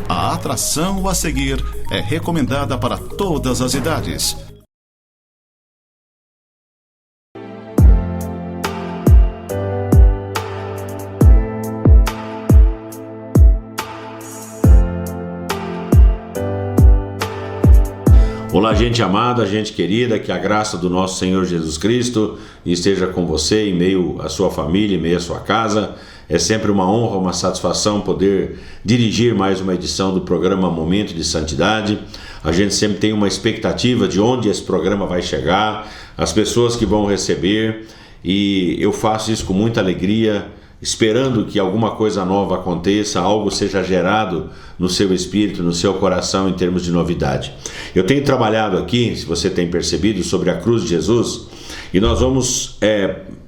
A atração a seguir é recomendada para todas as idades. Olá, gente amada, gente querida, que a graça do nosso Senhor Jesus Cristo esteja com você, em meio à sua família, em meio à sua casa. É sempre uma honra, uma satisfação poder dirigir mais uma edição do programa Momento de Santidade. A gente sempre tem uma expectativa de onde esse programa vai chegar, as pessoas que vão receber, e eu faço isso com muita alegria, esperando que alguma coisa nova aconteça, algo seja gerado no seu espírito, no seu coração em termos de novidade. Eu tenho trabalhado aqui, se você tem percebido, sobre a cruz de Jesus, e nós vamos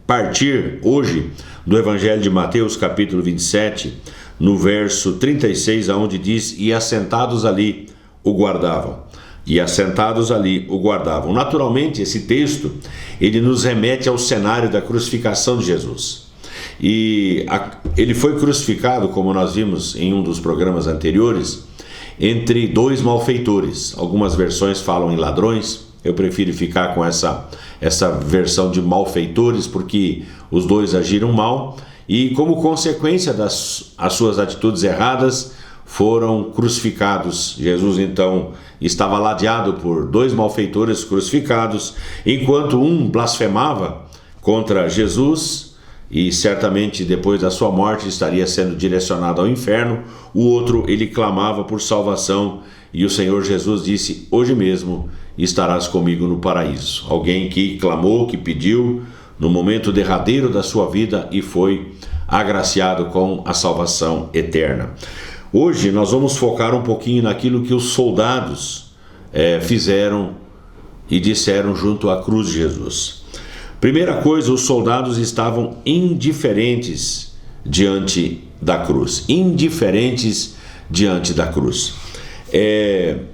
partir hoje do Evangelho de Mateus, capítulo 27, no verso 36, aonde diz: "E assentados ali o guardavam." E assentados ali o guardavam. Naturalmente, esse texto, ele nos remete ao cenário da crucificação de Jesus. E ele foi crucificado, como nós vimos em um dos programas anteriores, entre dois malfeitores. Algumas versões falam em ladrões, eu prefiro ficar com essa versão de malfeitores, porque os dois agiram mal e, como consequência das suas atitudes erradas, foram crucificados. Jesus então estava ladeado por dois malfeitores crucificados, enquanto um blasfemava contra Jesus e certamente depois da sua morte estaria sendo direcionado ao inferno. O outro, ele clamava por salvação, e o Senhor Jesus disse: "Hoje mesmo estarás comigo no paraíso." Alguém que clamou, que pediu no momento derradeiro da sua vida e foi agraciado com a salvação eterna. Hoje nós vamos focar um pouquinho naquilo que os soldados fizeram e disseram junto à cruz de Jesus. Primeira coisa, os soldados estavam indiferentes diante da cruz. Indiferentes diante da cruz.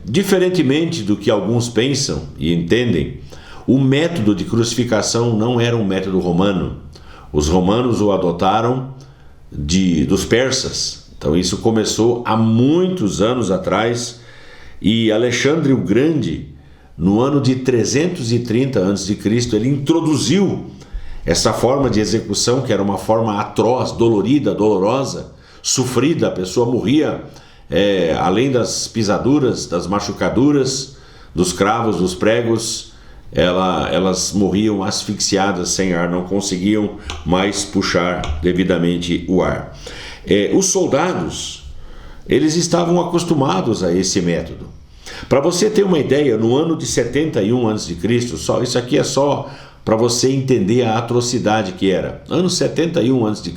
Diferentemente do que alguns pensam e entendem, o método de crucificação não era um método romano. Os romanos o adotaram dos persas. Então isso começou há muitos anos atrás, e Alexandre o Grande, no ano de 330 a.C., ele introduziu essa forma de execução, que era uma forma atroz, dolorida, dolorosa, sofrida. A pessoa morria, além das pisaduras, das machucaduras, dos cravos, dos pregos, elas morriam asfixiadas, sem ar, não conseguiam mais puxar devidamente o ar. Os soldados, eles estavam acostumados a esse método. Para você ter uma ideia, no ano de 71 a.C., isso aqui é só para você entender a atrocidade que era. Ano 71 a.C.,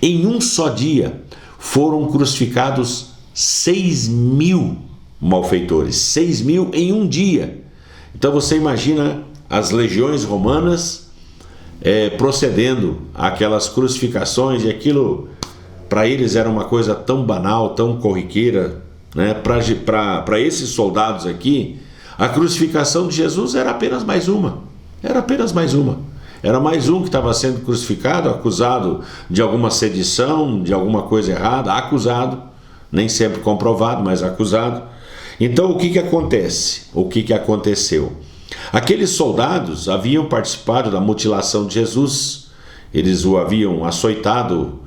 em um só dia foram crucificados 6.000 malfeitores. 6.000 em um dia. Então você imagina as legiões romanas procedendo àquelas crucificações, e aquilo para eles era uma coisa tão banal, tão corriqueira. Para esses soldados aqui, a crucificação de Jesus era apenas mais uma. Era mais um que estava sendo crucificado, acusado de alguma sedição, de alguma coisa errada, acusado, nem sempre comprovado, mas acusado. Então o que acontece? O que aconteceu? Aqueles soldados haviam participado da mutilação de Jesus. Eles o haviam açoitado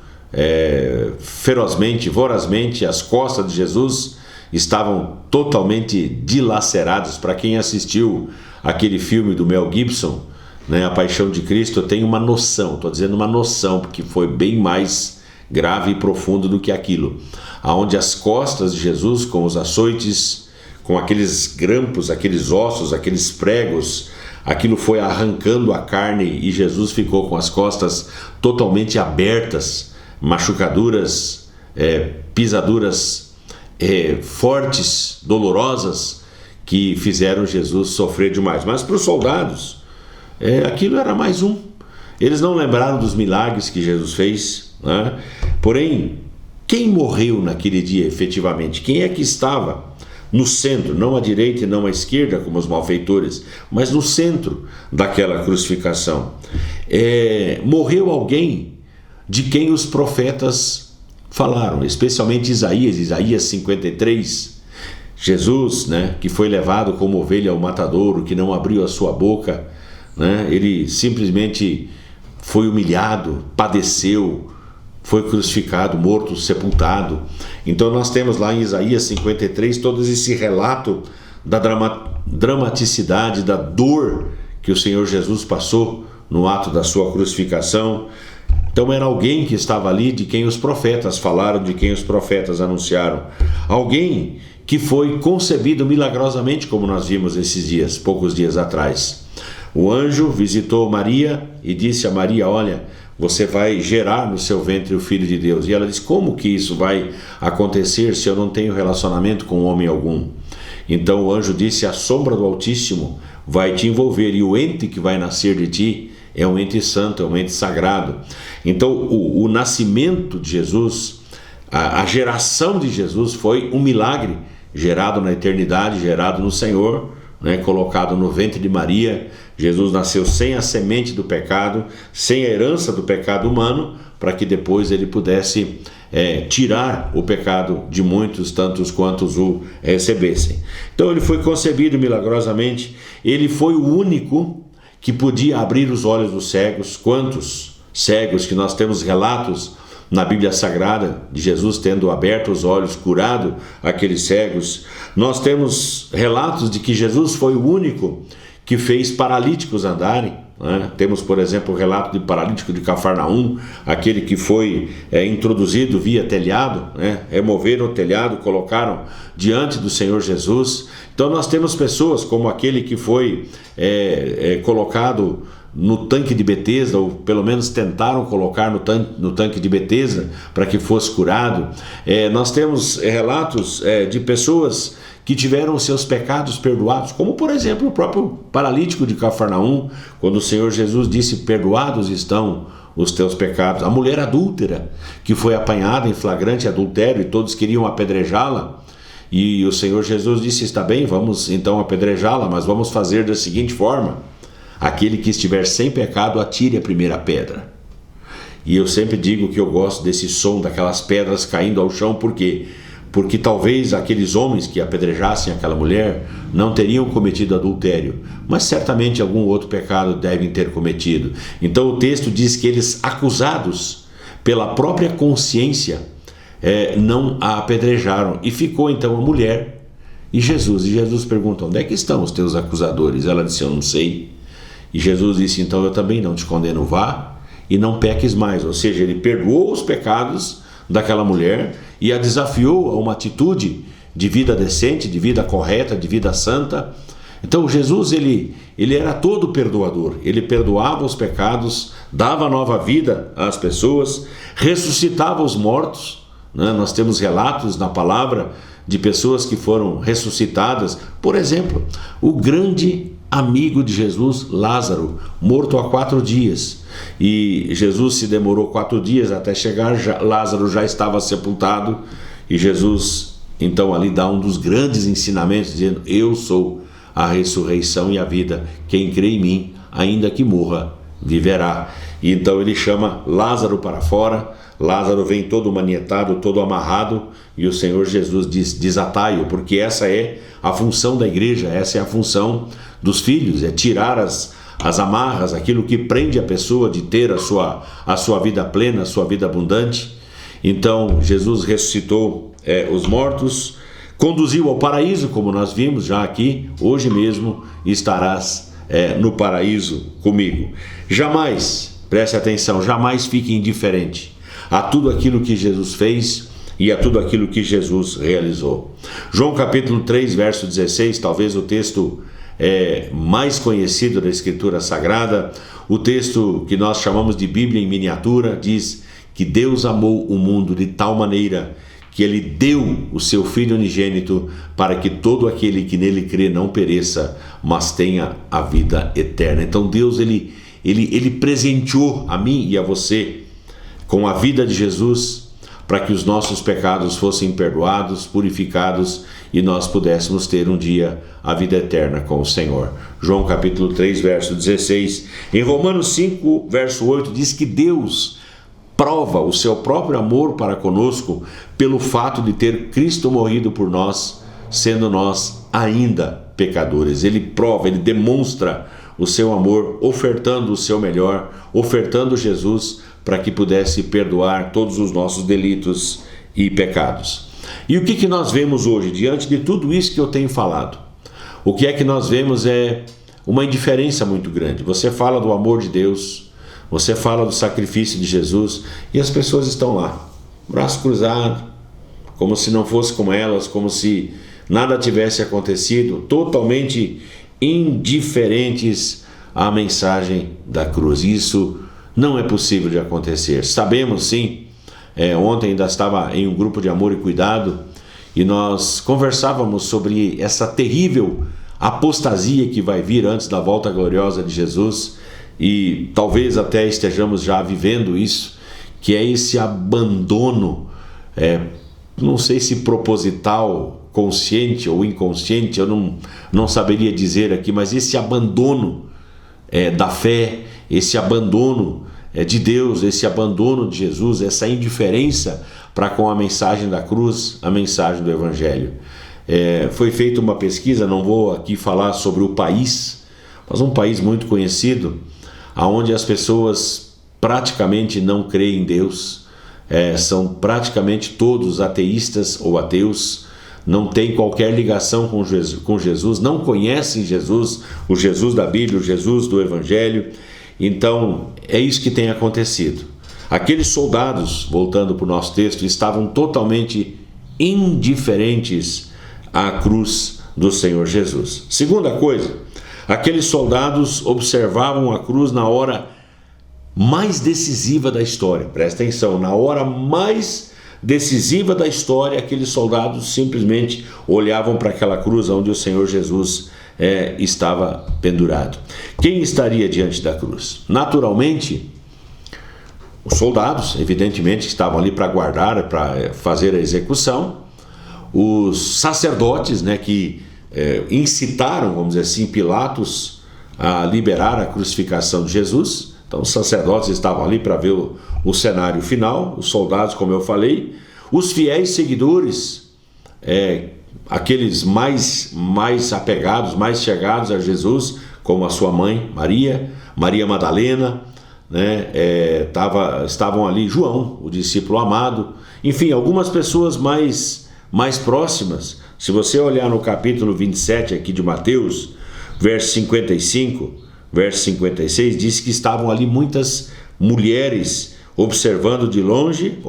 ferozmente, vorazmente. As costas de Jesus estavam totalmente dilaceradas. Para quem assistiu aquele filme do Mel Gibson, A Paixão de Cristo, eu tenho uma noção, estou dizendo uma noção, porque foi bem mais grave e profundo do que aquilo, aonde as costas de Jesus, com os açoites, com aqueles grampos, aqueles ossos, aqueles pregos, aquilo foi arrancando a carne, e Jesus ficou com as costas totalmente abertas, machucaduras, pisaduras fortes, dolorosas, que fizeram Jesus sofrer demais. Mas para os soldados, aquilo era mais um. Eles não lembraram dos milagres que Jesus fez, né? Porém, quem morreu naquele dia efetivamente? Quem é que estava no centro, não à direita e não à esquerda, como os malfeitores, mas no centro daquela crucificação? Morreu alguém de quem os profetas falaram, especialmente Isaías 53. Jesus, que foi levado como ovelha ao matadouro, que não abriu a sua boca, ele simplesmente foi humilhado, padeceu, foi crucificado, morto, sepultado. Então nós temos lá em Isaías 53 todo esse relato da dramaticidade, da dor que o Senhor Jesus passou no ato da sua crucificação. Então era alguém que estava ali, de quem os profetas falaram, de quem os profetas anunciaram. Alguém que foi concebido milagrosamente, como nós vimos esses dias, poucos dias atrás. O anjo visitou Maria e disse a Maria: olha, você vai gerar no seu ventre o Filho de Deus. E ela disse: como que isso vai acontecer se eu não tenho relacionamento com homem algum? Então o anjo disse: a sombra do Altíssimo vai te envolver, e o ente que vai nascer de ti é um ente santo, é um ente sagrado. Então o nascimento de Jesus, a geração de Jesus foi um milagre gerado na eternidade, gerado no Senhor, colocado no ventre de Maria. Jesus nasceu sem a semente do pecado, sem a herança do pecado humano, para que depois ele pudesse tirar o pecado de muitos, tantos quantos o recebessem. Então ele foi concebido milagrosamente. Ele foi o único que podia abrir os olhos dos cegos. Quantos cegos que nós temos relatos na Bíblia Sagrada de Jesus tendo aberto os olhos, curado aqueles cegos. Nós temos relatos de que Jesus foi o único que fez paralíticos andarem. Temos, por exemplo, o relato de paralítico de Cafarnaum, aquele que foi introduzido via telhado, removeram o telhado, colocaram diante do Senhor Jesus. Então nós temos pessoas como aquele que foi colocado no tanque de Betesda, ou pelo menos tentaram colocar no tanque de Betesda para que fosse curado. Nós temos relatos de pessoas que tiveram seus pecados perdoados, como por exemplo o próprio paralítico de Cafarnaum, quando o Senhor Jesus disse: perdoados estão os teus pecados. A mulher adúltera, que foi apanhada em flagrante adultério e todos queriam apedrejá-la, e o Senhor Jesus disse: está bem, vamos então apedrejá-la, mas vamos fazer da seguinte forma: aquele que estiver sem pecado, atire a primeira pedra. E eu sempre digo que eu gosto desse som daquelas pedras caindo ao chão. Por quê? Porque talvez aqueles homens que apedrejassem aquela mulher não teriam cometido adultério, mas certamente algum outro pecado devem ter cometido. Então o texto diz que eles, acusados pela própria consciência, não a apedrejaram. E ficou então a mulher e Jesus. E Jesus pergunta: onde é que estão os teus acusadores? Ela disse: eu não sei. E Jesus disse: então eu também não te condeno, vá e não peques mais. Ou seja, ele perdoou os pecados daquela mulher e a desafiou a uma atitude de vida decente, de vida correta, de vida santa. Então Jesus, ele era todo perdoador. Ele perdoava os pecados, dava nova vida às pessoas, ressuscitava os mortos. Nós temos relatos na palavra de pessoas que foram ressuscitadas. Por exemplo, o grande amigo de Jesus, Lázaro, morto há 4 dias. E Jesus se demorou 4 dias até chegar. Lázaro já estava sepultado. E Jesus então ali dá um dos grandes ensinamentos, dizendo: eu sou a ressurreição e a vida. Quem crê em mim, ainda que morra, viverá. E então ele chama Lázaro para fora. Lázaro vem todo manietado, todo amarrado, e o Senhor Jesus diz: desatai-o, porque essa é a função da igreja, essa é a função dos filhos, é tirar as amarras, aquilo que prende a pessoa de ter a sua vida plena, a sua vida abundante. Então Jesus ressuscitou os mortos, conduziu ao paraíso, como nós vimos já aqui. Hoje mesmo estarás no paraíso comigo. Jamais, preste atenção, jamais fique indiferente a tudo aquilo que Jesus fez e a tudo aquilo que Jesus realizou. João capítulo 3, verso 16, talvez o texto mais conhecido da Escritura Sagrada, o texto que nós chamamos de Bíblia em miniatura, diz que Deus amou o mundo de tal maneira que Ele deu o seu Filho unigênito para que todo aquele que nele crê não pereça, mas tenha a vida eterna. Então Deus, ele presenteou a mim e a você com a vida de Jesus, para que os nossos pecados fossem perdoados, purificados, e nós pudéssemos ter um dia a vida eterna com o Senhor. João capítulo 3, verso 16. Em Romanos 5, verso 8, diz que Deus prova o seu próprio amor para conosco pelo fato de ter Cristo morrido por nós, sendo nós ainda pecadores. Ele prova, ele demonstra o seu amor, ofertando o seu melhor, ofertando Jesus para que pudesse perdoar todos os nossos delitos e pecados. E o que nós vemos hoje, diante de tudo isso que eu tenho falado? O que é que nós vemos é uma indiferença muito grande. Você fala do amor de Deus, você fala do sacrifício de Jesus, e as pessoas estão lá, braço cruzado, como se não fosse com elas, como se nada tivesse acontecido, totalmente indiferentes à mensagem da cruz. Isso não é possível de acontecer. Sabemos sim, ontem ainda estava em um grupo de amor e cuidado, e nós conversávamos sobre essa terrível apostasia que vai vir antes da volta gloriosa de Jesus, e talvez até estejamos já vivendo isso, que é esse abandono, não sei se proposital, consciente ou inconsciente, eu não saberia dizer aqui, mas esse abandono da fé, esse abandono de Deus, esse abandono de Jesus, essa indiferença para com a mensagem da cruz, a mensagem do Evangelho. Foi feita uma pesquisa, não vou aqui falar sobre o país, mas um país muito conhecido, onde as pessoas praticamente não creem em Deus, são praticamente todos ateístas ou ateus, não têm qualquer ligação com Jesus, não conhecem Jesus, o Jesus da Bíblia, o Jesus do Evangelho. Então, é isso que tem acontecido. Aqueles soldados, voltando para o nosso texto, estavam totalmente indiferentes à cruz do Senhor Jesus. Segunda coisa, aqueles soldados observavam a cruz na hora mais decisiva da história. Presta atenção, na hora mais decisiva da história, aqueles soldados simplesmente olhavam para aquela cruz onde o Senhor Jesus estava pendurado. Quem estaria diante da cruz? Naturalmente, os soldados, evidentemente, que estavam ali para guardar, para fazer a execução, os sacerdotes, que incitaram, vamos dizer assim, Pilatos a liberar a crucificação de Jesus. Então os sacerdotes estavam ali para ver o cenário final, os soldados, como eu falei, os fiéis seguidores, aqueles mais apegados, mais chegados a Jesus, como a sua mãe, Maria Madalena, estavam ali João, o discípulo amado, enfim, algumas pessoas mais próximas. Se você olhar no capítulo 27 aqui de Mateus, verso 55, verso 56, diz que estavam ali muitas mulheres observando de longe,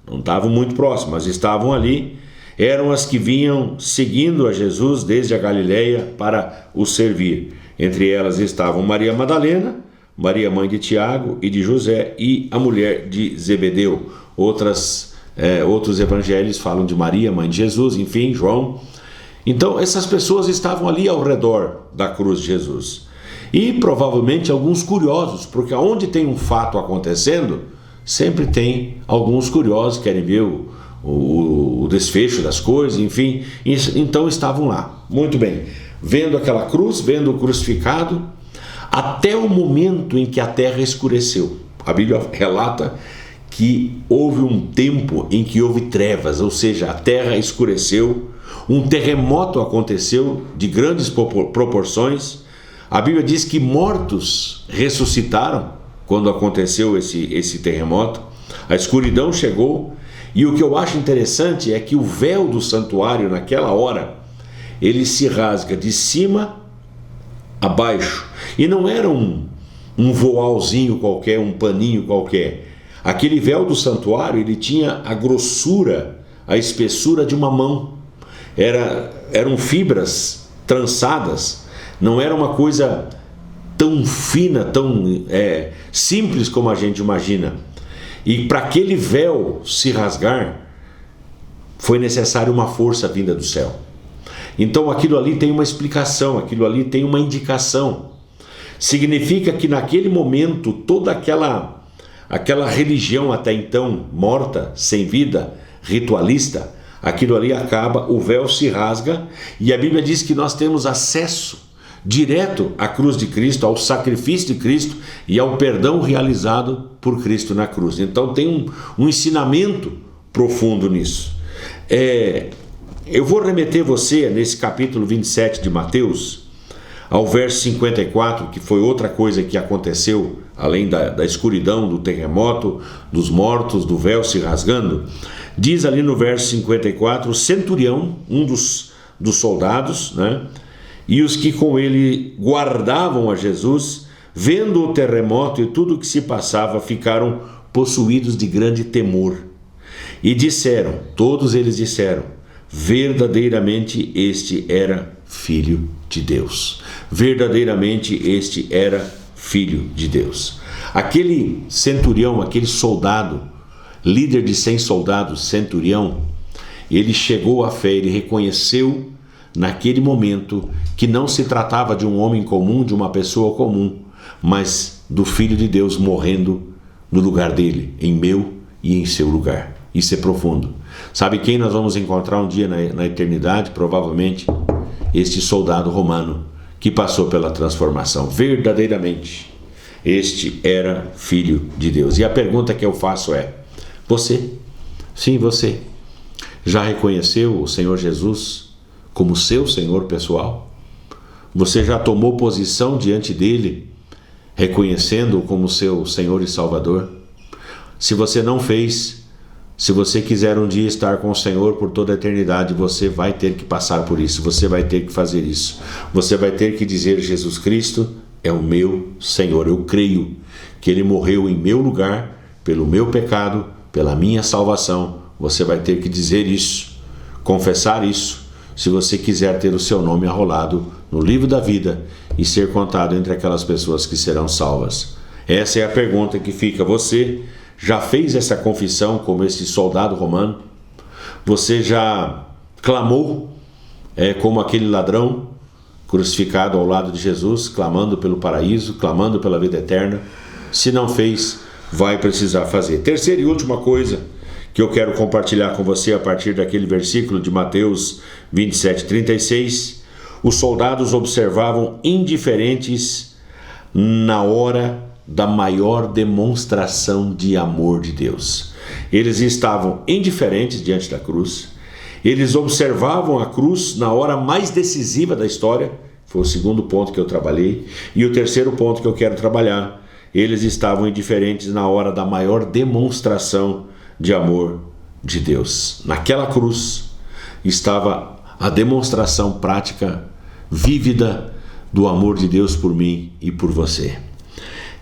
não estavam muito próximas, mas estavam ali, eram as que vinham seguindo a Jesus desde a Galileia para o servir. Entre elas estavam Maria Madalena, Maria mãe de Tiago e de José, e a mulher de Zebedeu. Outros evangelhos falam de Maria, mãe de Jesus, enfim, João. Então essas pessoas estavam ali ao redor da cruz de Jesus. E provavelmente alguns curiosos, porque onde tem um fato acontecendo, sempre tem alguns curiosos que querem ver o desfecho das coisas, enfim. Então estavam lá, muito bem, vendo aquela cruz, vendo o crucificado, até o momento em que a terra escureceu. A Bíblia relata que houve um tempo em que houve trevas, ou seja, a terra escureceu, um terremoto aconteceu de grandes proporções. A Bíblia diz que mortos ressuscitaram quando aconteceu esse terremoto, a escuridão chegou, e o que eu acho interessante é que o véu do santuário naquela hora, ele se rasga de cima a baixo, e não era um voalzinho qualquer, um paninho qualquer. Aquele véu do santuário, ele tinha a grossura, a espessura de uma mão. Eram fibras trançadas, não era uma coisa tão fina, tão simples como a gente imagina. E para aquele véu se rasgar, foi necessário uma força vinda do céu. Então aquilo ali tem uma explicação, aquilo ali tem uma indicação. Significa que naquele momento toda aquela religião até então morta, sem vida, ritualista, aquilo ali acaba, o véu se rasga, e a Bíblia diz que nós temos acesso direto à cruz de Cristo, ao sacrifício de Cristo e ao perdão realizado por Cristo na cruz. Então tem um ensinamento profundo nisso. Eu vou remeter você nesse capítulo 27 de Mateus, ao verso 54, que foi outra coisa que aconteceu, além da escuridão, do terremoto, dos mortos, do véu se rasgando. Diz ali no verso 54, o centurião, um dos soldados, né, e os que com ele guardavam a Jesus, vendo o terremoto e tudo o que se passava, ficaram possuídos de grande temor. E disseram, todos eles disseram, verdadeiramente este era Filho de Deus. Verdadeiramente este era Filho de Deus. Aquele centurião, aquele soldado, líder de 100 soldados, centurião, ele chegou à fé, ele reconheceu naquele momento que não se tratava de um homem comum, de uma pessoa comum, mas do Filho de Deus morrendo no lugar dele, em meu e em seu lugar. Isso é profundo. Sabe quem nós vamos encontrar um dia na eternidade? Provavelmente este soldado romano que passou pela transformação. Verdadeiramente, este era Filho de Deus. E a pergunta que eu faço é: você, sim, você, já reconheceu o Senhor Jesus como seu Senhor pessoal? Você já tomou posição diante dele, reconhecendo-o como seu Senhor e Salvador? Se você não fez, se você quiser um dia estar com o Senhor por toda a eternidade, você vai ter que passar por isso, você vai ter que fazer isso. Você vai ter que dizer: Jesus Cristo é o meu Senhor. Eu creio que Ele morreu em meu lugar, pelo meu pecado, pela minha salvação. Você vai ter que dizer isso, confessar isso, se você quiser ter o seu nome arrolado no livro da vida e ser contado entre aquelas pessoas que serão salvas. Essa é a pergunta que fica. Você já fez essa confissão como esse soldado romano? Você já clamou como aquele ladrão crucificado ao lado de Jesus, clamando pelo paraíso, clamando pela vida eterna? Se não fez, vai precisar fazer. Terceira e última coisa que eu quero compartilhar com você a partir daquele versículo de Mateus 27:36, os soldados observavam indiferentes na hora da maior demonstração de amor de Deus. Eles estavam indiferentes diante da cruz, eles observavam a cruz na hora mais decisiva da história, foi o segundo ponto que eu trabalhei, e o terceiro ponto que eu quero trabalhar, eles estavam indiferentes na hora da maior demonstração de amor de Deus. Naquela cruz estava a demonstração prática, vívida, do amor de Deus por mim e por você.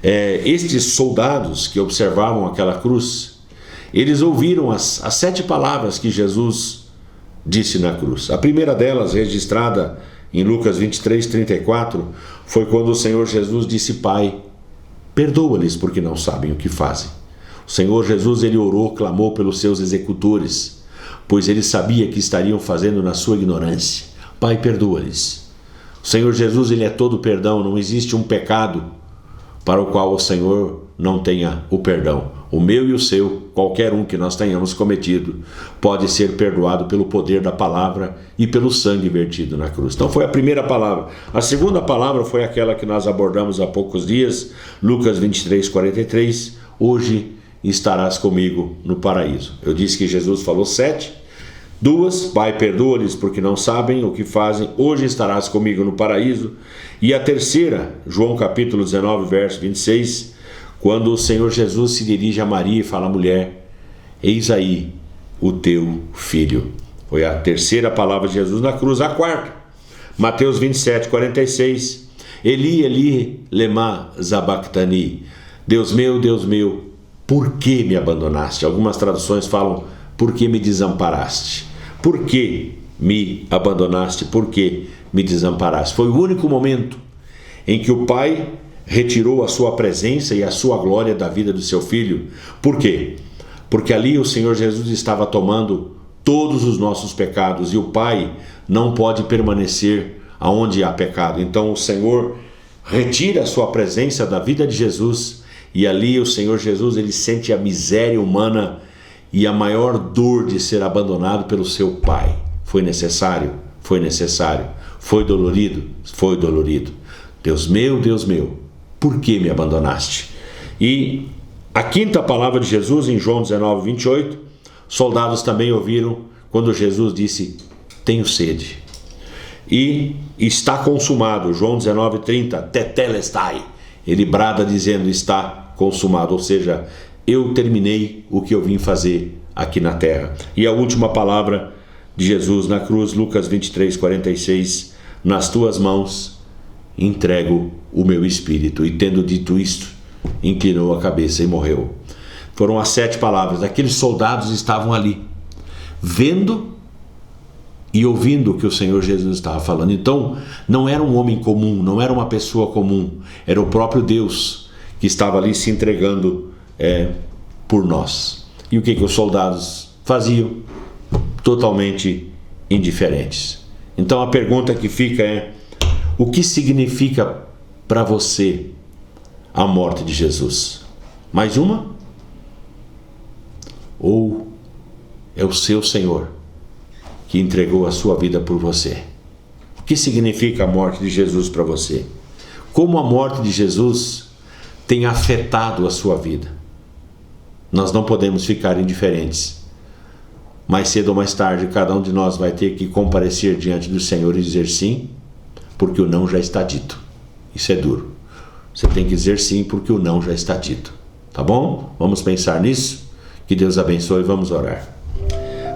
Estes soldados que observavam aquela cruz, eles ouviram as 7 palavras que Jesus disse na cruz. A primeira delas, registrada em Lucas 23:34, foi quando o Senhor Jesus disse: Pai, perdoa-lhes porque não sabem o que fazem. O Senhor Jesus, ele orou, clamou pelos seus executores, pois ele sabia que estariam fazendo na sua ignorância. Pai, perdoa-lhes. O Senhor Jesus, ele é todo perdão, não existe um pecado para o qual o Senhor não tenha o perdão. O meu e o seu, qualquer um que nós tenhamos cometido, pode ser perdoado pelo poder da palavra e pelo sangue vertido na cruz. Então foi a primeira palavra. A segunda palavra foi aquela que nós abordamos há poucos dias, Lucas 23:43, hoje estarás comigo no paraíso. Eu disse que Jesus falou 7, 2, Pai, perdoa-lhes porque não sabem o que fazem, hoje estarás comigo no paraíso. E a terceira, João capítulo 19, verso 26, quando o Senhor Jesus se dirige a Maria e fala: mulher, eis aí o teu filho. Foi a terceira palavra de Jesus na cruz. A quarta, Mateus 27:46, Eli, Eli, lema sabachthani, Deus meu, por que me abandonaste? Algumas traduções falam: por que me desamparaste? Por que me abandonaste? Por que me desamparaste? Foi o único momento em que o Pai retirou a sua presença e a sua glória da vida do seu filho. Por quê? Porque ali o Senhor Jesus estava tomando todos os nossos pecados e o Pai não pode permanecer aonde há pecado. Então o Senhor retira a sua presença da vida de Jesus e ali o Senhor Jesus, ele sente a miséria humana e a maior dor de ser abandonado pelo seu Pai. Foi necessário, Foi dolorido? Foi dolorido. Deus meu, por que me abandonaste? E a quinta palavra de Jesus, em João 19, 28, soldados também ouviram quando Jesus disse: tenho sede. E está consumado, João 19, 30, tetelestai. Ele brada dizendo: está consumado, ou seja, eu terminei o que eu vim fazer aqui na terra. E a última palavra de Jesus na cruz, Lucas 23, 46, nas tuas mãos entrego o meu espírito. E tendo dito isto, inclinou a cabeça e morreu. Foram as 7 palavras. Aqueles soldados estavam ali, vendo e ouvindo o que o Senhor Jesus estava falando. Então, não era um homem comum, não era uma pessoa comum, era o próprio Deus que estava ali se entregando por nós. E o que os soldados faziam? Totalmente indiferentes. Então a pergunta que fica é: o que significa para você a morte de Jesus? Mais uma? Ou é o seu Senhor que entregou a sua vida por você? O que significa a morte de Jesus para você? Como a morte de Jesus tem afetado a sua vida? Nós não podemos ficar indiferentes. Mais cedo ou mais tarde, cada um de nós vai ter que comparecer diante do Senhor e dizer sim, porque o não já está dito. Isso é duro. Você tem que dizer sim, porque o não já está dito. Tá bom? Vamos pensar nisso? Que Deus abençoe e vamos orar.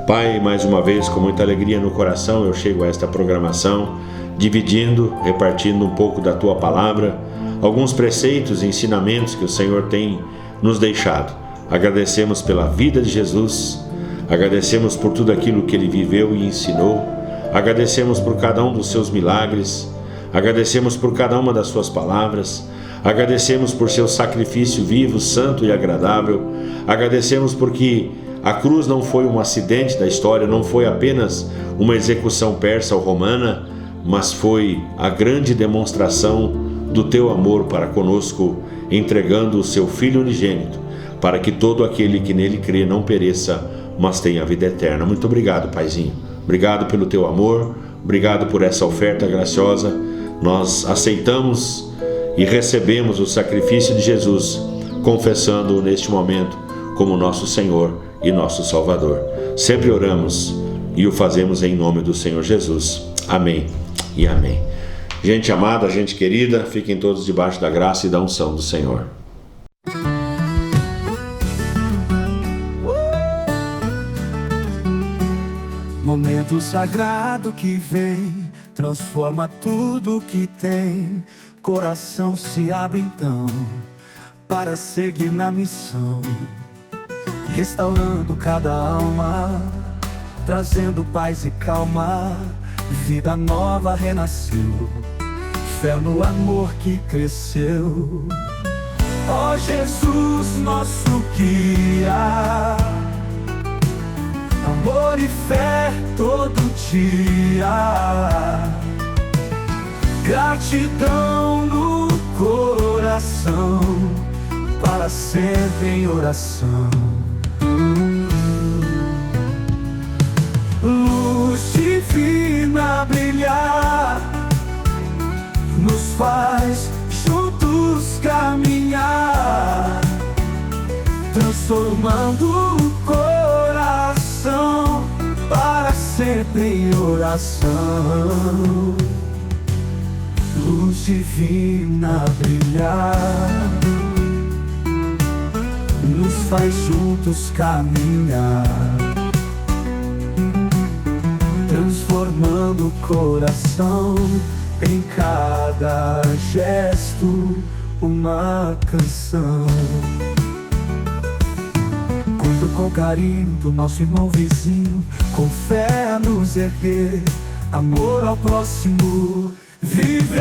Pai, mais uma vez, com muita alegria no coração, eu chego a esta programação, dividindo, repartindo um pouco da Tua Palavra, alguns preceitos e ensinamentos que o Senhor tem nos deixado. Agradecemos pela vida de Jesus, agradecemos por tudo aquilo que Ele viveu e ensinou, agradecemos por cada um dos seus milagres, agradecemos por cada uma das suas palavras, agradecemos por seu sacrifício vivo, santo e agradável, agradecemos porque a cruz não foi um acidente da história, não foi apenas uma execução persa ou romana, mas foi a grande demonstração do teu amor para conosco, entregando o seu Filho unigênito, para que todo aquele que nele crê não pereça, mas tenha a vida eterna. Muito obrigado, Paizinho. Obrigado pelo teu amor, obrigado por essa oferta graciosa. Nós aceitamos e recebemos o sacrifício de Jesus, confessando-o neste momento como nosso Senhor e nosso Salvador. Sempre oramos e o fazemos em nome do Senhor Jesus. Amém e amém. Gente amada, gente querida, fiquem todos debaixo da graça e da unção do Senhor. Momento sagrado que vem, transforma tudo que tem. Coração se abre então, para seguir na missão. Restaurando cada alma, trazendo paz e calma. Vida nova renasceu, fé no amor que cresceu. Ó Jesus, nosso guia, amor e fé todo dia. Gratidão no coração, para sempre em oração. Luz divina brilhar, nos faz juntos caminhar, transformando o coração para sempre em oração. Luz divina brilhar, nos faz juntos caminhar, transformando o coração em cada gesto uma canção. Cuido com carinho do nosso irmão vizinho, com fé a nos erguer, amor ao próximo viver.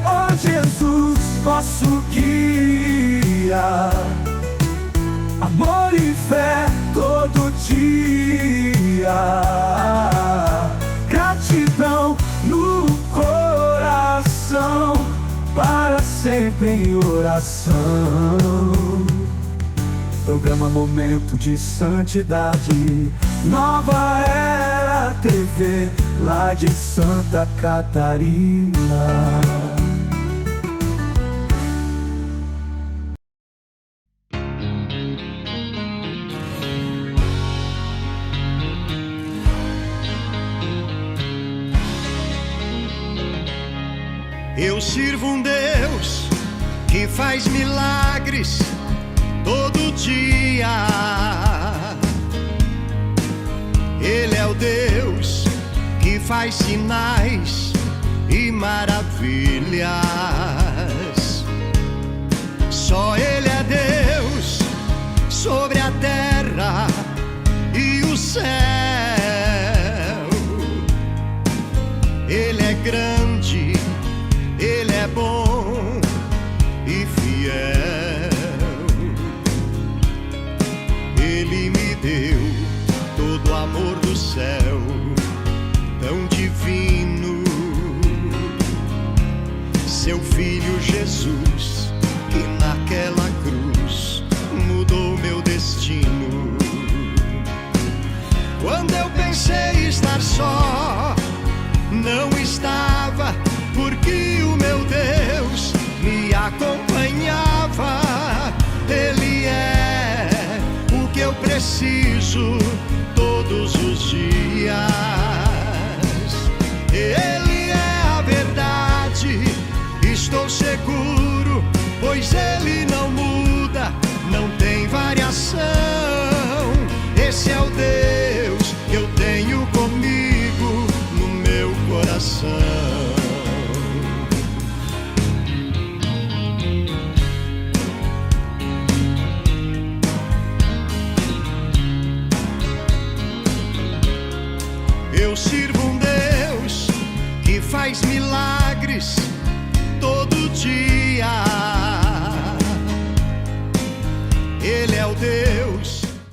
Ó Jesus, nosso guia, amor e fé todo dia. Gratidão no coração, para sempre em oração. Programa Momento de Santidade, Nova Era TV, lá de Santa Catarina. Eu sirvo um Deus que faz milagres todo dia. Ele é o Deus que faz sinais e maravilhas. Só Ele é Deus sobre a terra e o céu. Ele é grande, Ele é bom e fiel. Ele me deu todo o amor do céu, tão divino. Seu Filho Jesus, que naquela cruz mudou meu destino. Quando eu pensei estar só, não estava, porque o meu Deus me acompanhava. Ele é o que eu preciso todos os dias. Ele é a verdade, estou seguro, pois Ele não muda, não tem variação. Esse é o Deus que eu tenho comigo no meu coração. Eu sirvo um Deus que faz milagres todo dia. Ele é o Deus